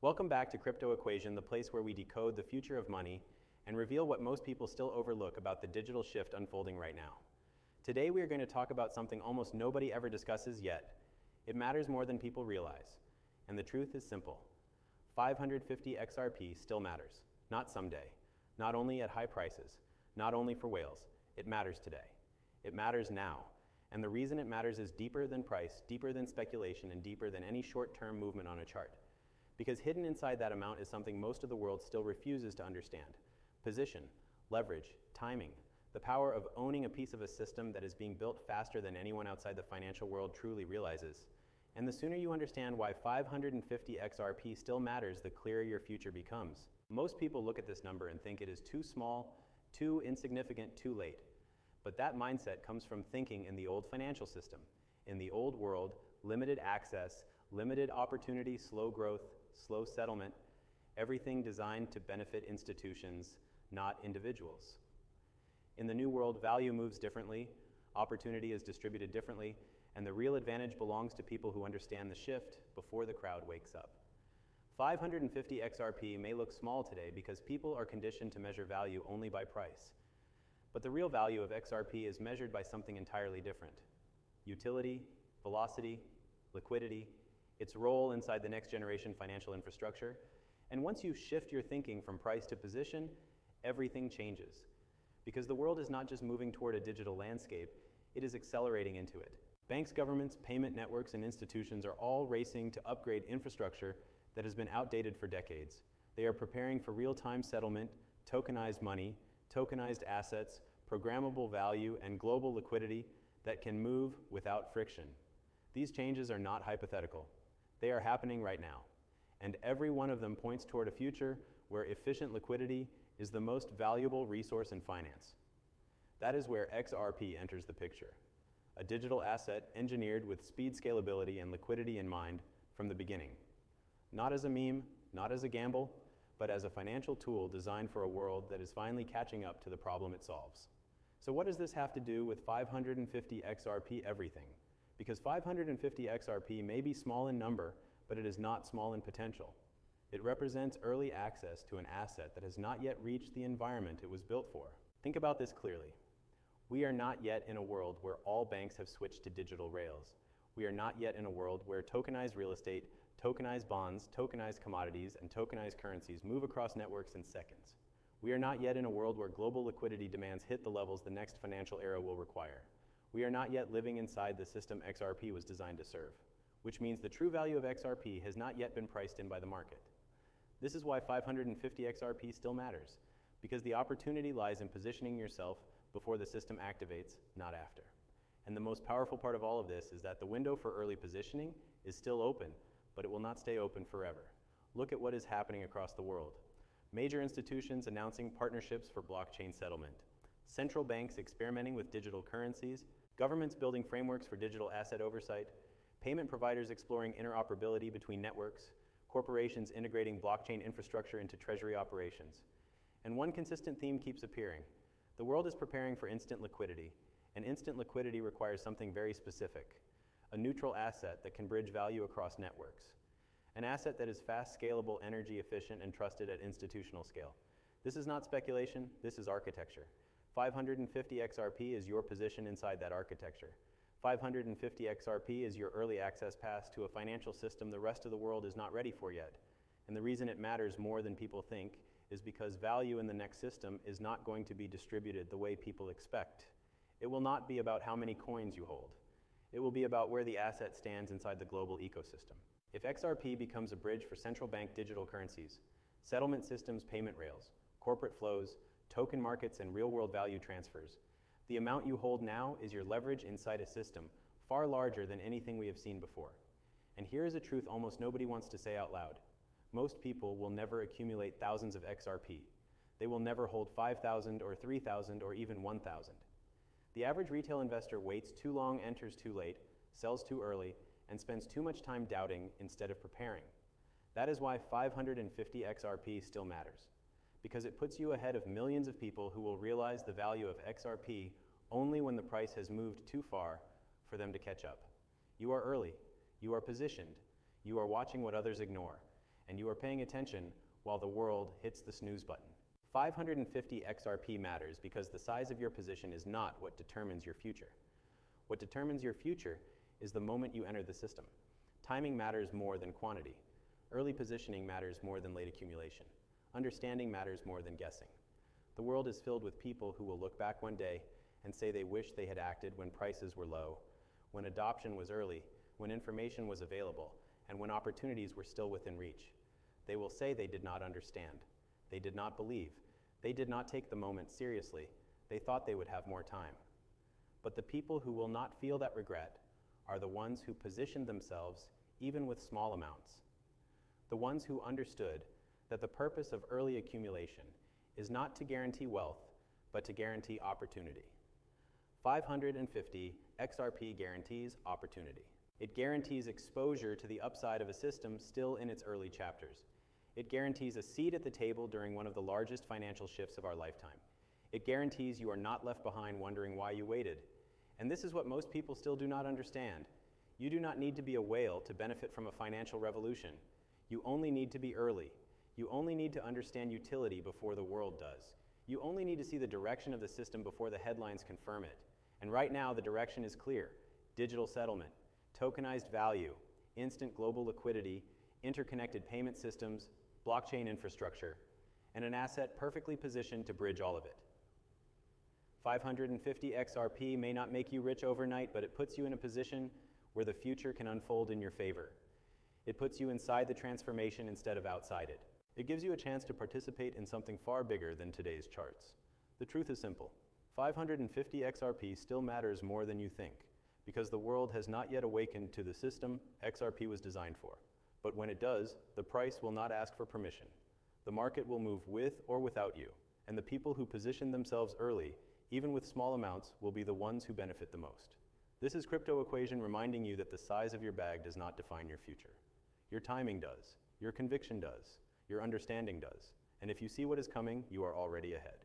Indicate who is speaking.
Speaker 1: Welcome back to Crypto Equation, the place where we decode the future of money and reveal what most people still overlook about the digital shift unfolding right now. Today we are going to talk about something almost nobody ever discusses yet. It matters more than people realize. And the truth is simple. 550 XRP still matters. Not someday. Not only at high prices. Not only for whales. It matters today. It matters now. And the reason it matters is deeper than price, deeper than speculation, and deeper than any short-term movement on a chart. Because hidden inside that amount is something most of the world still refuses to understand. Position, leverage, timing, the power of owning a piece of a system that is being built faster than anyone outside the financial world truly realizes. And the sooner you understand why 550 XRP still matters, the clearer your future becomes. Most people look at this number and think it is too small, too insignificant, too late. But that mindset comes from thinking in the old financial system. In the old world, limited access, limited opportunity, slow growth, slow settlement, everything designed to benefit institutions, not individuals. In the new world, value moves differently, opportunity is distributed differently, and the real advantage belongs to people who understand the shift before the crowd wakes up. 550 XRP may look small today because people are conditioned to measure value only by price. But the real value of XRP is measured by something entirely different. Utility, velocity, liquidity, its role inside the next generation financial infrastructure. And once you shift your thinking from price to position, everything changes. Because the world is not just moving toward a digital landscape, it is accelerating into it. Banks, governments, payment networks, and institutions are all racing to upgrade infrastructure that has been outdated for decades. They are preparing for real-time settlement, tokenized money, tokenized assets, programmable value, and global liquidity that can move without friction. These changes are not hypothetical. They are happening right now. And every one of them points toward a future where efficient liquidity is the most valuable resource in finance. That is where XRP enters the picture. A digital asset engineered with speed, scalability, and liquidity in mind from the beginning. Not as a meme, not as a gamble, but as a financial tool designed for a world that is finally catching up to the problem it solves. So what does this have to do with 550 XRP everything? Because 550 XRP may be small in number, but it is not small in potential. It represents early access to an asset that has not yet reached the environment it was built for. Think about this clearly. We are not yet in a world where all banks have switched to digital rails. We are not yet in a world where tokenized real estate, tokenized bonds, tokenized commodities, and tokenized currencies move across networks in seconds. We are not yet in a world where global liquidity demands hit the levels the next financial era will require. We are not yet living inside the system XRP was designed to serve, which means the true value of XRP has not yet been priced in by the market. This is why 550 XRP still matters, because the opportunity lies in positioning yourself before the system activates, not after. And the most powerful part of all of this is that the window for early positioning is still open, but it will not stay open forever. Look at what is happening across the world. Major institutions announcing partnerships for blockchain settlement. Central banks experimenting with digital currencies. Governments building frameworks for digital asset oversight. Payment providers exploring interoperability between networks. Corporations integrating blockchain infrastructure into treasury operations. And one consistent theme keeps appearing. The world is preparing for instant liquidity. And instant liquidity requires something very specific. A neutral asset that can bridge value across networks. An asset that is fast, scalable, energy efficient, and trusted at institutional scale. This is not speculation, this is architecture. 550 XRP is your position inside that architecture. 550 XRP is your early access pass to a financial system the rest of the world is not ready for yet. And the reason it matters more than people think is because value in the next system is not going to be distributed the way people expect. It will not be about how many coins you hold. It will be about where the asset stands inside the global ecosystem. If XRP becomes a bridge for central bank digital currencies, settlement systems, payment rails, corporate flows, token markets, and real-world value transfers, the amount you hold now is your leverage inside a system far larger than anything we have seen before. And here is a truth almost nobody wants to say out loud. Most people will never accumulate thousands of XRP. They will never hold 5,000 or 3,000 or even 1,000. The average retail investor waits too long, enters too late, sells too early, and spends too much time doubting instead of preparing. That is why 550 XRP still matters, because it puts you ahead of millions of people who will realize the value of XRP only when the price has moved too far for them to catch up. You are early, you are positioned, you are watching what others ignore, and you are paying attention while the world hits the snooze button. 550 XRP matters because the size of your position is not what determines your future. What determines your future is the moment you enter the system. Timing matters more than quantity. Early positioning matters more than late accumulation. Understanding matters more than guessing. The world is filled with people who will look back one day and say they wish they had acted when prices were low, when adoption was early, when information was available, and when opportunities were still within reach. They will say they did not understand. They did not believe. They did not take the moment seriously. They thought they would have more time. But the people who will not feel that regret are the ones who positioned themselves even with small amounts. The ones who understood that the purpose of early accumulation is not to guarantee wealth, but to guarantee opportunity. 550 XRP guarantees opportunity. It guarantees exposure to the upside of a system still in its early chapters. It guarantees a seat at the table during one of the largest financial shifts of our lifetime. It guarantees you are not left behind wondering why you waited. And this is what most people still do not understand. You do not need to be a whale to benefit from a financial revolution. You only need to be early. You only need to understand utility before the world does. You only need to see the direction of the system before the headlines confirm it. And right now, the direction is clear. Digital settlement, tokenized value, instant global liquidity, interconnected payment systems, blockchain infrastructure, and an asset perfectly positioned to bridge all of it. 550 XRP may not make you rich overnight, but it puts you in a position where the future can unfold in your favor. It puts you inside the transformation instead of outside it. It gives you a chance to participate in something far bigger than today's charts. The truth is simple. 550 XRP still matters more than you think, because the world has not yet awakened to the system XRP was designed for. But when it does, the price will not ask for permission. The market will move with or without you, and the people who position themselves early, even with small amounts, will be the ones who benefit the most. This is Crypto Equation reminding you that the size of your bag does not define your future. Your timing does, your conviction does, your understanding does, and if you see what is coming, you are already ahead.